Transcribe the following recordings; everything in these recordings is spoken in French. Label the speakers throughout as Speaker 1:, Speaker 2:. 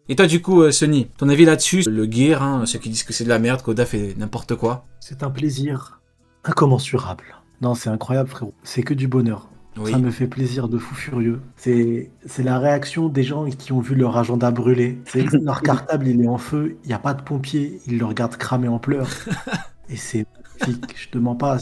Speaker 1: Et toi, du coup, Sonny, ton avis là-dessus? Le gear, hein, ceux qui disent que c'est de la merde, qu'Oda fait n'importe quoi.
Speaker 2: C'est un plaisir incommensurable. Non, c'est incroyable, frérot. C'est que du bonheur. Ça
Speaker 1: Oui.
Speaker 2: me fait plaisir de fou furieux. C'est la réaction des gens qui ont vu leur agenda brûler. C'est que leur cartable, il est en feu, il n'y a pas de pompier, ils le regardent cramer en pleurs. Et c'est magnifique, je te mens pas.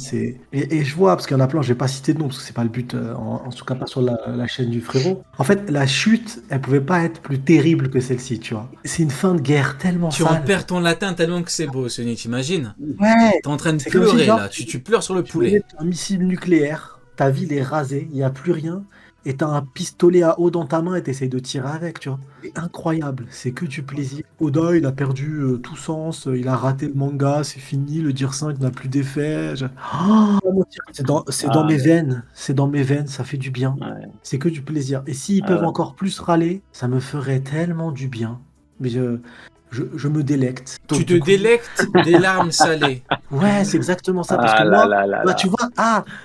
Speaker 2: Et je vois, parce qu'il y en a plein, je vais pas citer de nom, parce que c'est pas le but, en tout cas pas sur la chaîne du frérot. En fait, la chute, elle pouvait pas être plus terrible que celle-ci, tu vois. C'est une fin de guerre tellement
Speaker 1: Tu en
Speaker 2: sale.
Speaker 1: perds ton latin tellement que c'est beau, Sonny, t'imagines?
Speaker 2: Ouais,
Speaker 1: T'es en train de
Speaker 2: c'est comme si,
Speaker 1: pleurer,
Speaker 2: genre,
Speaker 1: là. Tu pleures sur le
Speaker 2: tu venais
Speaker 1: poulet.
Speaker 2: d'un missile nucléaire, ta ville est rasée, il n'y a plus rien, et t'as un pistolet à eau dans ta main et t'essayes de tirer avec, tu vois. C'est incroyable, c'est que du plaisir. Oda, il a perdu tout sens, il a raté le manga, c'est fini, le Dir 5 n'a plus d'effet. C'est dans
Speaker 3: Ah,
Speaker 2: mes veines, c'est dans mes veines, ça fait du bien.
Speaker 3: ouais,
Speaker 2: C'est que du plaisir. Et s'ils peuvent
Speaker 3: ouais.
Speaker 2: encore plus râler, ça me ferait tellement du bien. Mais je me délecte.
Speaker 1: Tu
Speaker 2: Donc
Speaker 1: te
Speaker 2: du coup,
Speaker 1: délectes des larmes salées.
Speaker 2: ouais, c'est exactement ça. Parce que
Speaker 3: Ah là
Speaker 2: moi,
Speaker 3: là là
Speaker 2: bah,
Speaker 3: là.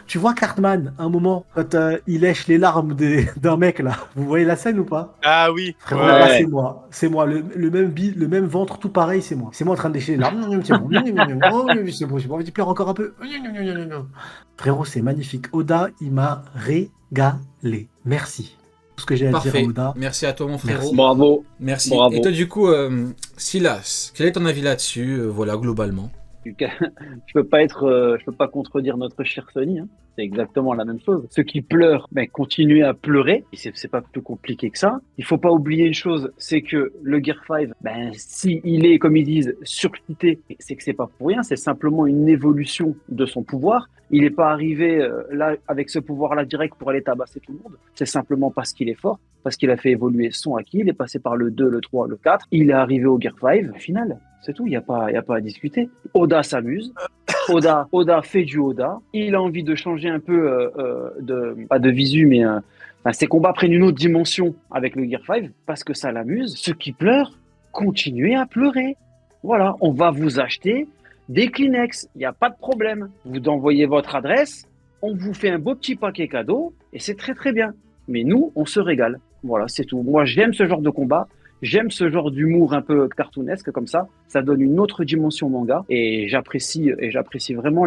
Speaker 2: tu vois Cartman, un moment, quand il lèche les larmes d'un mec là. Vous voyez la scène ou pas?
Speaker 4: Ah oui, ouais,
Speaker 2: Frérot, là,
Speaker 4: ouais.
Speaker 3: Ouais.
Speaker 2: c'est moi. C'est moi. Le même le même ventre, tout pareil, c'est moi. C'est moi en train de lécher les larmes. C'est bon. Oh, c'est bon, j'ai pas envie de pleurer encore un peu. Frérot, c'est magnifique. Oda, il m'a régalé. Merci. Tout ce que j'ai à dire à
Speaker 1: Parfait.
Speaker 2: Oda,
Speaker 1: Merci à toi, mon frérot.
Speaker 2: merci.
Speaker 3: Bravo.
Speaker 1: Merci. Et toi,
Speaker 3: Bravo.
Speaker 1: du coup, Silas, quel est ton avis là-dessus, voilà, globalement?
Speaker 3: Je peux pas contredire notre cher Sony, hein. C'est exactement la même chose. Ceux qui pleurent, ben, continuez à pleurer. Et c'est pas plus compliqué que ça. Il faut pas oublier une chose, c'est que le Gear 5, ben, si il est, comme ils disent, surcité, c'est que c'est pas pour rien. C'est simplement une évolution de son pouvoir. Il n'est pas arrivé là avec ce pouvoir-là direct pour aller tabasser tout le monde. C'est simplement parce qu'il est fort, parce qu'il a fait évoluer son acquis. Il est passé par le 2, le 3, le 4. Il est arrivé au Gear 5. Au final, c'est tout. Il y a pas à discuter. Oda s'amuse. Oda fait du Oda. Il a envie de changer un peu pas de visu, mais enfin, ses combats prennent une autre dimension avec le Gear 5 parce que ça l'amuse. Ceux qui pleurent, continuez à pleurer. Voilà, on va vous acheter des Kleenex. Il n'y a pas de problème. Vous envoyez votre adresse, on vous fait un beau petit paquet cadeau et c'est très très bien. Mais nous, on se régale. Voilà, c'est tout. Moi, j'aime ce genre de combat. J'aime ce genre d'humour un peu cartoonesque comme ça. Ça donne une autre dimension manga et j'apprécie vraiment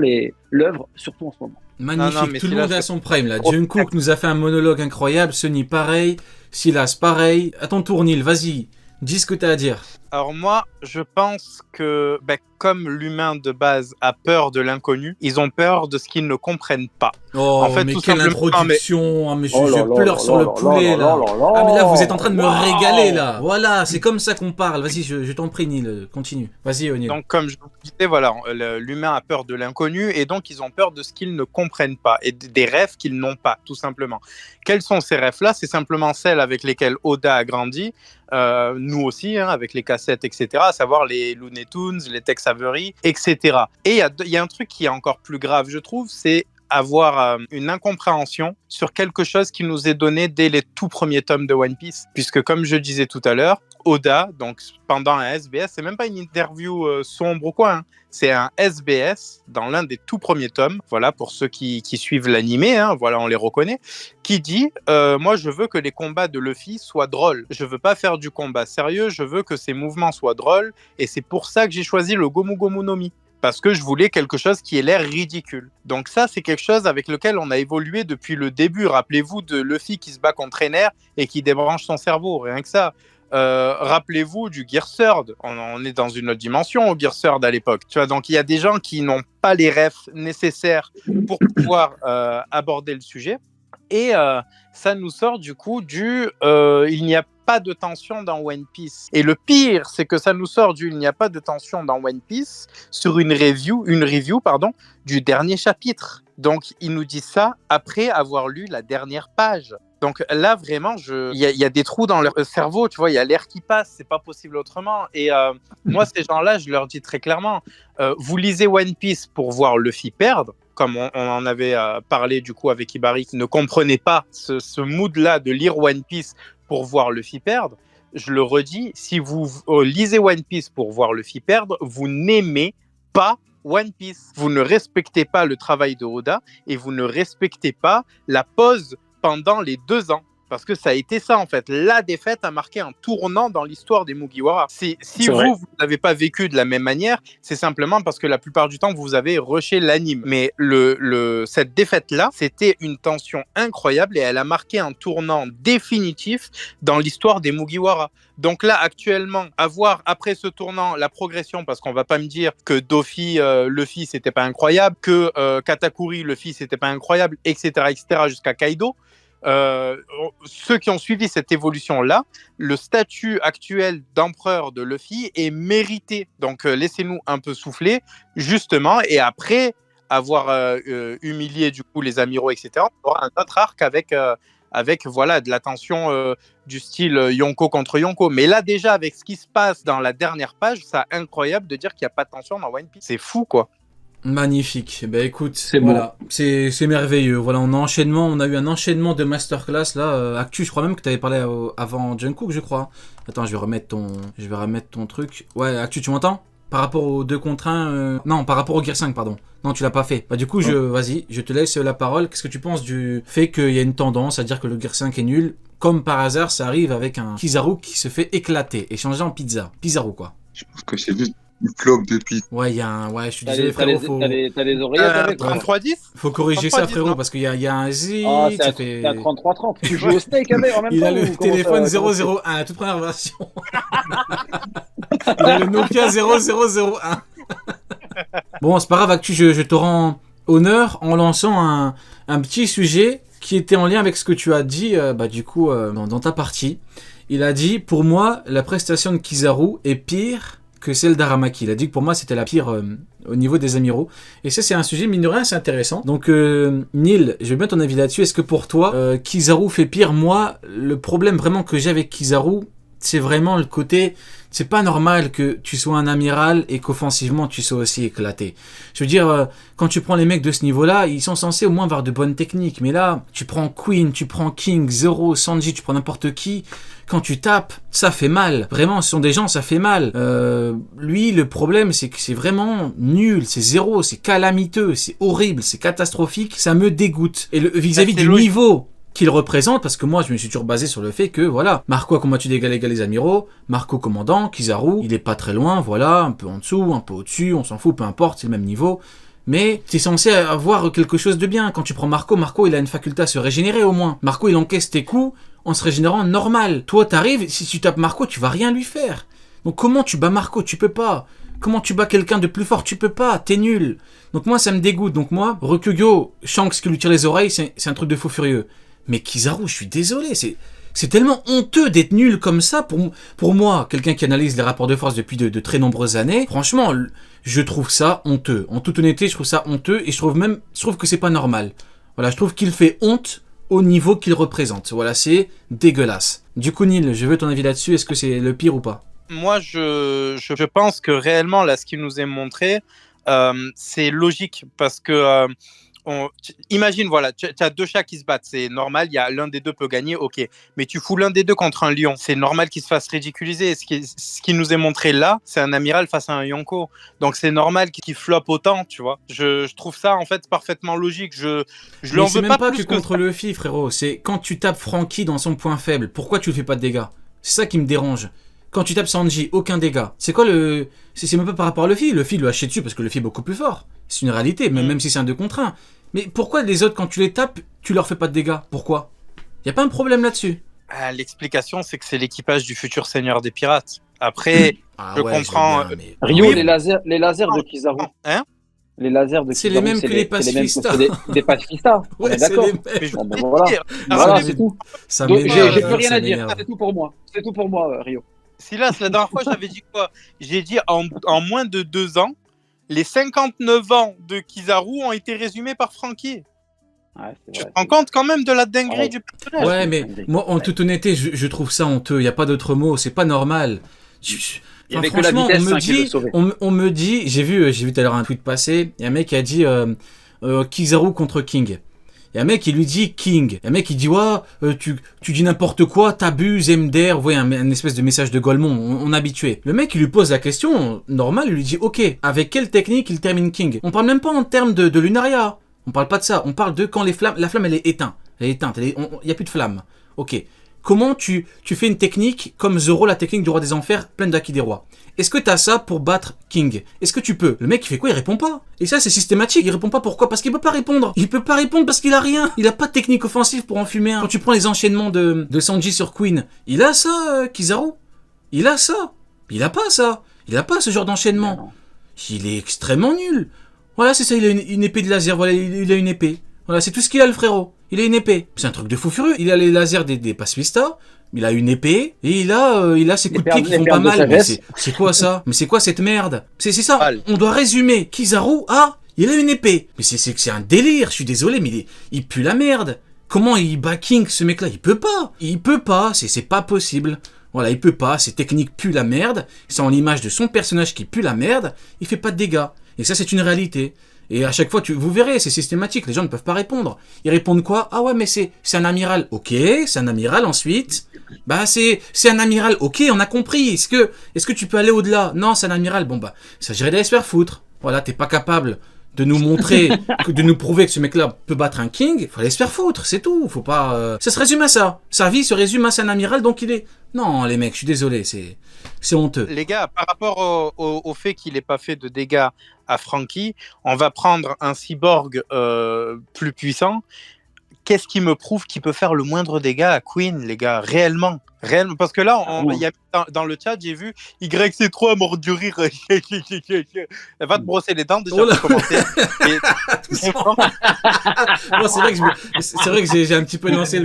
Speaker 3: l'œuvre, surtout en ce moment.
Speaker 4: Non,
Speaker 1: Magnifique,
Speaker 4: mais
Speaker 1: tout le
Speaker 4: Silas,
Speaker 1: monde est à son prime là.
Speaker 4: trop-
Speaker 1: Jungkook nous a fait un monologue incroyable, Sonny pareil, Silas pareil. À ton tour, Neil, vas-y, dis ce que t'as à dire.
Speaker 4: Alors moi, je pense que comme l'humain de base a peur de l'inconnu, ils ont peur de ce qu'ils ne comprennent pas. En
Speaker 1: Oh,
Speaker 4: fait,
Speaker 1: mais
Speaker 4: tout
Speaker 1: quelle
Speaker 4: simplement, non, mais
Speaker 1: introduction, ah, monsieur,
Speaker 3: Oh
Speaker 1: je
Speaker 3: là là
Speaker 1: pleure
Speaker 3: là
Speaker 1: sur
Speaker 3: là
Speaker 1: le
Speaker 3: là là
Speaker 1: poulet
Speaker 3: là là
Speaker 1: là.
Speaker 3: là là.
Speaker 1: Ah, mais là, vous êtes en train de me régaler
Speaker 3: Waouh.
Speaker 1: là. Voilà, c'est comme ça qu'on parle. Vas-y, je t'en prie, Neil, continue. Vas-y, Neil.
Speaker 4: donc comme je vous disais, voilà, l'humain a peur de l'inconnu et donc ils ont peur de ce qu'ils ne comprennent pas et des rêves qu'ils n'ont pas, tout simplement. Quels sont ces rêves-là? C'est simplement celles avec lesquelles Oda a grandi, nous aussi, hein, avec les cassettes, etc., à savoir les Looney Tunes, les Tex Avery, etc. Et il y a un truc qui est encore plus grave, je trouve, c'est avoir une incompréhension sur quelque chose qui nous est donné dès les tout premiers tomes de One Piece. Puisque, comme je disais tout à l'heure, Oda, donc pendant un SBS, c'est même pas une interview sombre ou quoi, hein. C'est un SBS dans l'un des tout premiers tomes, voilà, pour ceux qui suivent l'animé, hein, voilà, on les reconnaît, qui dit moi, je veux que les combats de Luffy soient drôles. Je veux pas faire du combat sérieux, je veux que ses mouvements soient drôles, et c'est pour ça que j'ai choisi le Gomu Gomu no Mi. Parce que je voulais quelque chose qui ait l'air ridicule. Donc ça, c'est quelque chose avec lequel on a évolué depuis le début. Rappelez-vous de Luffy qui se bat contre Ener et qui débranche son cerveau, rien que ça. Rappelez-vous du Gear Third. On est dans une autre dimension au Gear Third à l'époque. Tu vois, donc il y a des gens qui n'ont pas les refs nécessaires pour pouvoir aborder le sujet. Et ça nous sort du coup il n'y a pas de tension dans One Piece. Et le pire, c'est que ça nous sort il n'y a pas de tension dans One Piece sur une review, du dernier chapitre. Donc, il nous dit ça après avoir lu la dernière page. Donc là, vraiment, il y a des trous dans leur cerveau, tu vois, il y a l'air qui passe, c'est pas possible autrement. Et moi, ces gens-là, je leur dis très clairement, vous lisez One Piece pour voir Luffy perdre, comme on en avait parlé du coup avec Ibari, qui ne comprenait pas ce mood-là de lire One Piece pour voir Luffy perdre. Je le redis, si vous lisez One Piece pour voir Luffy perdre, vous n'aimez pas One Piece. Vous ne respectez pas le travail de Oda et vous ne respectez pas la pause pendant les 2 ans. Parce que ça a été ça, en fait. La défaite a marqué un tournant dans l'histoire des Mugiwara. Si
Speaker 3: vrai.
Speaker 4: vous n'avez pas vécu de la même manière, c'est simplement parce que la plupart du temps, vous avez rushé l'anime. Mais cette défaite-là, c'était une tension incroyable et elle a marqué un tournant définitif dans l'histoire des Mugiwara. Donc là, actuellement, avoir après ce tournant la progression, parce qu'on va pas me dire que Dofi, Luffy, c'était pas incroyable, que Katakuri, Luffy, c'était pas incroyable, etc., jusqu'à Kaido. Ceux qui ont suivi cette évolution-là, le statut actuel d'empereur de Luffy est mérité. Donc laissez-nous un peu souffler, justement, et après avoir humilié du coup les amiraux, etc., on aura un autre arc avec voilà, de la tension du style Yonko contre Yonko. Mais là, déjà, avec ce qui se passe dans la dernière page, c'est incroyable de dire qu'il n'y a pas de tension dans One Piece. C'est fou, quoi.
Speaker 1: Magnifique. Ben écoute,
Speaker 3: C'est
Speaker 1: voilà, c'est merveilleux. Voilà, on a eu un enchaînement de masterclass là. Actu, je crois même que tu avais parlé avant Jungkook, je crois. Attends, je vais remettre ton truc. Ouais, Actu, tu m'entends? Par rapport aux 2 contre 1, non, par rapport au Gear 5, pardon. Non, tu l'as pas fait. Bah du coup, vas-y, je te laisse la parole. Qu'est-ce que tu penses du fait qu'il y a une tendance à dire que le Gear 5 est nul? Comme par hasard, ça arrive avec un Kizaru qui se fait éclater, échangé en pizza. Pizarro, quoi.
Speaker 5: Je pense que c'est juste une flotte de pizza.
Speaker 1: Ouais, il y a un... Ouais, je suis
Speaker 3: T'as
Speaker 1: désolé, frérot, faut...
Speaker 3: t'as les oreillettes avec
Speaker 4: 33-10
Speaker 1: Faut corriger
Speaker 4: 33-10,
Speaker 1: ça, frérot,
Speaker 4: non
Speaker 1: parce qu'il y a un Z,
Speaker 3: Ah,
Speaker 1: ça
Speaker 3: c'est
Speaker 1: fait...
Speaker 3: à 33-30. Tu joues au steak avec en même
Speaker 1: Il
Speaker 3: temps
Speaker 1: a le
Speaker 3: ou comment
Speaker 1: téléphone
Speaker 3: ça-
Speaker 1: 001, la toute première version. Il a le Nokia 0001. Bon, c'est pas grave, Actu, je te rends honneur en lançant un petit sujet qui était en lien avec ce que tu as dit, du coup, dans ta partie. Il a dit, pour moi, la prestation de Kizaru est pire que celle d'Aramaki. Il a dit que pour moi, c'était la pire au niveau des amiraux. Et ça, c'est un sujet, mine de rien, c'est intéressant. Donc, Neil, je veux bien ton avis là-dessus. Est-ce que pour toi, Kizaru fait pire? Moi, le problème vraiment que j'ai avec Kizaru, c'est vraiment le côté... C'est pas normal que tu sois un amiral et qu'offensivement tu sois aussi éclaté. Je veux dire, quand tu prends les mecs de ce niveau-là, ils sont censés au moins avoir de bonnes techniques. Mais là, tu prends Queen, tu prends King, Zoro, Sanji, tu prends n'importe qui. Quand tu tapes, ça fait mal. Vraiment, ce sont des gens, ça fait mal. Lui, le problème, c'est que c'est vraiment nul. C'est zéro, c'est calamiteux, c'est horrible, c'est catastrophique. Ça me dégoûte. Et vis-à-vis du niveau qu'il représente, parce que moi je me suis toujours basé sur le fait que voilà, Marco a combattu d'égal à égal les amiraux, Marco commandant, Kizaru, il est pas très loin, voilà, un peu en dessous, un peu au-dessus, on s'en fout, peu importe, c'est le même niveau, mais t'es censé avoir quelque chose de bien. Quand tu prends Marco il a une faculté à se régénérer au moins. Marco il encaisse tes coups en se régénérant normal. Toi t'arrives, si tu tapes Marco, tu vas rien lui faire. Donc comment tu bats Marco? Tu peux pas. Comment tu bats quelqu'un de plus fort? Tu peux pas, t'es nul. Donc moi ça me dégoûte. Donc moi, Rokugo, Shanks qui lui tire les oreilles, c'est un truc de fou furieux. Mais Kizaru, je suis désolé, c'est tellement honteux d'être nul comme ça. Pour moi, quelqu'un qui analyse les rapports de force depuis de très nombreuses années, franchement, je trouve ça honteux. En toute honnêteté, je trouve ça honteux et je trouve que c'est pas normal. Voilà, je trouve qu'il fait honte au niveau qu'il représente. Voilà, c'est dégueulasse. Du coup, Neil, je veux ton avis là-dessus. Est-ce que c'est le pire ou pas?
Speaker 4: Moi, je pense que réellement, là, ce qui nous est montré, c'est logique parce que... imagine, voilà, tu as 2 chats qui se battent, c'est normal, il y a l'un des 2 peut gagner, ok. Mais tu fous l'un des 2 contre un lion, c'est normal qu'il se fasse ridiculiser. Et ce qui nous est montré là, c'est un amiral face à un Yonko. Donc c'est normal qu'il floppe autant, tu vois. Je trouve ça en fait parfaitement logique. Je l'en veux
Speaker 1: pas
Speaker 4: plus
Speaker 1: que contre Luffy, frérot. C'est quand tu tapes Franky dans son point faible, pourquoi tu lui fais pas de dégâts? C'est ça qui me dérange. Quand tu tapes Sanji, aucun dégât. C'est quoi le... C'est même pas par rapport à Luffy. Luffy lui a chié dessus parce que Luffy est beaucoup plus fort. C'est une réalité, même si c'est un 2 contre 1. Mais pourquoi les autres, quand tu les tapes, tu leur fais pas de dégâts? Pourquoi? Y a pas un problème là-dessus?
Speaker 4: L'explication, c'est que c'est l'équipage du futur seigneur des pirates. Après, je comprends...
Speaker 1: mais...
Speaker 3: Rio,
Speaker 4: Oui,
Speaker 3: les lasers de Kizaru.
Speaker 4: Hein?
Speaker 3: Les lasers de
Speaker 1: C'est
Speaker 3: Kizaru,
Speaker 1: les mêmes que les pacifistas.
Speaker 3: Des pacifistas. On
Speaker 1: Ouais,
Speaker 3: est
Speaker 1: c'est
Speaker 3: d'accord.
Speaker 1: les mêmes.
Speaker 4: Mais je
Speaker 3: Bon, ben
Speaker 4: vous
Speaker 3: voilà.
Speaker 4: dire,
Speaker 3: Voilà,
Speaker 1: ça
Speaker 3: c'est tout.
Speaker 1: Ça
Speaker 3: Donc,
Speaker 1: m'énerve,
Speaker 3: j'ai plus rien
Speaker 1: ça
Speaker 3: à dire.
Speaker 1: m'énerve.
Speaker 3: C'est tout pour moi. C'est tout pour moi, Rio.
Speaker 4: Silas, la dernière fois, j'avais dit quoi? J'ai dit en moins de 2 ans, les 59 ans de Kizaru ont été résumés par Franky.
Speaker 3: Ouais, c'est
Speaker 4: Tu te
Speaker 3: vrai.
Speaker 4: rends compte quand même de la dinguerie
Speaker 3: Ouais.
Speaker 4: du personnage?
Speaker 1: Ouais, mais moi, en toute honnêteté, je trouve ça honteux. Il n'y a pas d'autre mot. C'est pas normal.
Speaker 3: Il y avait que la
Speaker 1: Franchement,
Speaker 3: vitesse qui le sauvait.
Speaker 1: on me dit, j'ai vu tout à l'heure un tweet passer. Il y a un mec qui a dit Kizaru contre King. Il y a un mec qui lui dit King. Il y a un mec qui dit tu dis n'importe quoi, t'abuses, MDR. Vous voyez, un espèce de message de Golemon, on est habitué. Le mec, il lui pose la question, normal, il lui dit ok, avec quelle technique il termine King? On parle même pas en termes de Lunaria. On parle pas de ça. On parle de quand la flamme, elle est éteinte. Elle est éteinte. Il n'y a plus de flamme. Ok. Comment tu fais une technique comme Zoro, la technique du roi des enfers, pleine d'Aki des rois? Est-ce que t'as ça pour battre King? Est-ce que tu peux? Le mec, il fait quoi? Il répond pas. Et ça, c'est systématique. Il répond pas pourquoi? Parce qu'il peut pas répondre. Il peut pas répondre parce qu'il a rien. Il a pas de technique offensive pour en fumer un. Quand tu prends les enchaînements de Sanji sur Queen, il a ça, Kizaru. Il a ça. Il a pas ça. Il a pas ce genre d'enchaînement. Il est extrêmement nul. Voilà, c'est ça. Il a une épée de laser. Voilà, il a une épée. Voilà, c'est tout ce qu'il a, le frérot. Il a une épée. C'est un truc de fou furieux. Il a les lasers des pacifistas. Il a une épée et il a ses coups de pied qui font pas mal. Mais c'est quoi ça? Mais c'est quoi cette merde? C'est ça. On doit résumer. Kizaru, il a une épée. Mais c'est un délire. Je suis désolé, mais il pue la merde. Comment il bat King, ce mec-là? Il peut pas. Il peut pas. C'est pas possible. Voilà, il peut pas. Ses techniques puent la merde. C'est en l'image de son personnage qui pue la merde. Il fait pas de dégâts. Et ça, c'est une réalité. Et à chaque fois, vous verrez, c'est systématique. Les gens ne peuvent pas répondre. Ils répondent quoi? Ah ouais, mais c'est un amiral. Ok, c'est un amiral. Ensuite, bah c'est un amiral. Ok, on a compris. Est-ce que tu peux aller au-delà? Non, c'est un amiral. Bon bah, il s'agirait d'aller se faire foutre. Voilà, t'es pas capable de nous montrer, de nous prouver que ce mec-là peut battre un king. Faut aller se faire foutre, c'est tout. Faut pas. Ça se résume à ça. Sa vie se résume à c'est un amiral, donc il est. Non, les mecs, je suis désolé, c'est honteux.
Speaker 4: Les gars, par rapport au fait qu'il n'ait pas fait de dégâts à Franky, on va prendre un cyborg plus puissant. Qu'est-ce qui me prouve qu'il peut faire le moindre dégât à Queen, les gars? Réellement. Parce que là, y a, dans le chat, j'ai vu YC3 mort du rire. Elle va te brosser les dents déjà pour commenter.
Speaker 1: Bon, c'est vrai que j'ai un petit peu lancé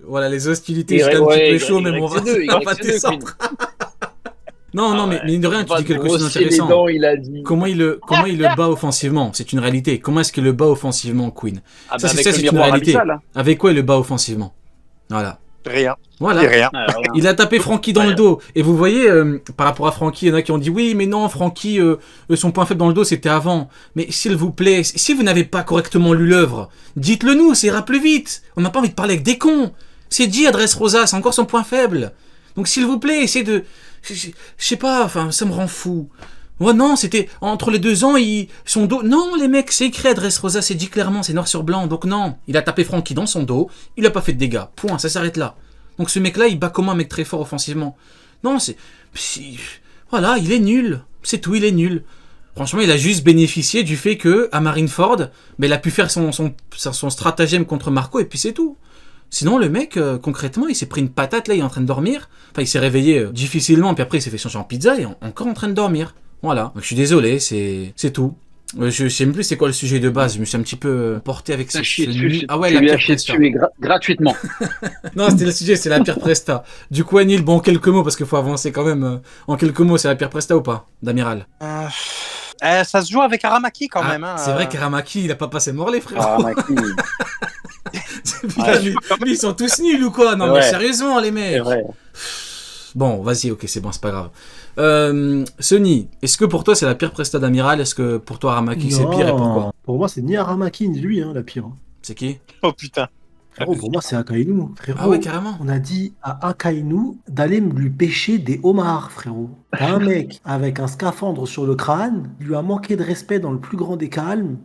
Speaker 1: voilà, les hostilités. J'étais un petit peu chaud, mais on va descendre. Non, mais mine de rien, tu dis quelque chose d'intéressant. Comment il le bat offensivement? C'est une réalité. Comment est-ce qu'il le bat offensivement, Queen? Ça, c'est une réalité. Avec quoi il le bat offensivement? Voilà.
Speaker 4: Rien.
Speaker 1: Voilà.
Speaker 4: Rien.
Speaker 1: Il a tapé Franky dans le dos. Et vous voyez, par rapport à Franky, il y en a qui ont dit oui, mais non, Franky, son point faible dans le dos, c'était avant. Mais s'il vous plaît, si vous n'avez pas correctement lu l'œuvre, dites-le nous, ça ira plus vite. On n'a pas envie de parler avec des cons. C'est dit, Adresse Rosa, c'est encore son point faible. Donc s'il vous plaît, essayez de... Je sais pas, enfin, ça me rend fou. Ouais, non, c'était entre les 2 ans, son dos... Non, les mecs, c'est écrit Adresse Rosa, c'est dit clairement, c'est noir sur blanc. Donc non, il a tapé Franky dans son dos, il a pas fait de dégâts. Point, ça s'arrête là. Donc ce mec-là, il bat comment un mec très fort offensivement? Non, voilà, il est nul. C'est tout, il est nul. Franchement, il a juste bénéficié du fait que à Marineford, il a pu faire son stratagème contre Marco, et puis c'est tout. Sinon, le mec, concrètement, il s'est pris une patate, là, il est en train de dormir. Enfin, il s'est réveillé difficilement, puis après, il s'est fait changer en pizza, et encore en train de dormir. Voilà. Donc, je suis désolé, c'est tout. Je sais même plus c'est quoi le sujet de base. Je me suis un petit peu porté avec ce
Speaker 3: Ah ouais, la pire presta. Gratuitement.
Speaker 1: Non, c'était le sujet, c'est la pire presta. Du coup, Anil, bon, en quelques mots, parce qu'il faut avancer quand même. En quelques mots, c'est la pire presta ou pas, d'amiral?
Speaker 4: Ça se joue avec Aramaki quand même. Hein,
Speaker 1: c'est vrai qu'Aramaki, il a pas passé mort, les frères.
Speaker 3: Aramaki.
Speaker 1: Lui, ils sont tous nuls ou quoi? Non, mais sérieusement, les mecs.
Speaker 3: C'est vrai.
Speaker 1: Bon, vas-y, ok, c'est bon, c'est pas grave. Sony, est-ce que pour toi c'est la pire presta d'amiral? Est-ce que pour toi Aramaki c'est pire et pourquoi?
Speaker 2: Pour moi, c'est ni Aramaki ni lui, la pire.
Speaker 1: C'est qui?
Speaker 4: Oh putain.
Speaker 2: Frérot, pour moi, c'est Akainu. Frérot,
Speaker 1: ah ouais, carrément.
Speaker 2: On a dit à Akainu d'aller lui pêcher des homards, frérot. T'as un mec avec un scaphandre sur le crâne, il lui a manqué de respect dans le plus grand des calmes,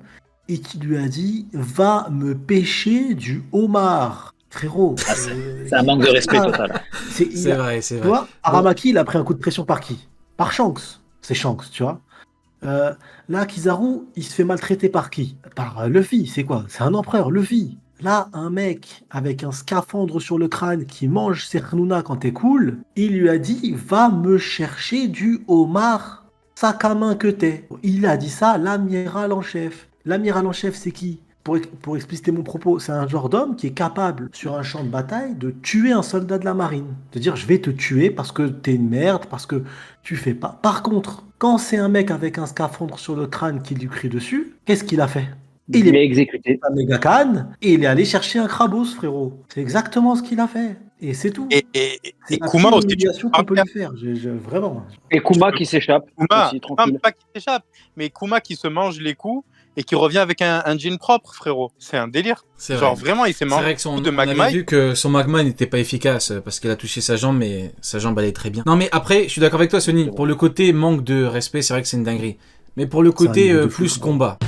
Speaker 2: et qui lui a dit va me pêcher du homard. Frérot.
Speaker 3: C'est un manque de respect total.
Speaker 1: C'est vrai.
Speaker 2: Tu vois, Aramaki, il a pris un coup de pression par qui? Par Shanks. C'est Shanks, tu vois. Là, Kizaru, il se fait maltraiter par qui? Par Luffy. C'est quoi? C'est un empereur, Luffy. Là, un mec avec un scaphandre sur le crâne qui mange Cernuna quand t'es cool, il lui a dit va me chercher du homard, sac à main que t'es. Il a dit ça, l'amiral en chef. L'amiral en chef, c'est qui? Pour expliciter mon propos, c'est un genre d'homme qui est capable, sur un champ de bataille, de tuer un soldat de la marine. De dire, je vais te tuer parce que t'es une merde, parce que tu fais pas. Par contre, quand c'est un mec avec un scaphandre sur le crâne qui lui crie dessus, qu'est-ce qu'il a fait?
Speaker 3: Il est exécuté.
Speaker 2: Un méga canne et il est allé chercher un Krabos, frérot. C'est exactement ce qu'il a fait. Et c'est tout.
Speaker 4: Et Kuma aussi.
Speaker 2: Qu'on peut lui faire. Vraiment.
Speaker 3: Et Kuma qui s'échappe.
Speaker 4: Kuma, pas qui s'échappe, mais Kuma qui se mange les coups et qui revient avec un jean propre, frérot. C'est un délire. C'est genre vrai. Vraiment, il s'est mangé de magma.
Speaker 1: On a vu que son magma n'était pas efficace parce qu'elle a touché sa jambe, mais sa jambe allait très bien. Non, mais après, je suis d'accord avec toi, Sony. Pour le côté manque de respect, c'est vrai que c'est une dinguerie. Mais pour le côté plus combat.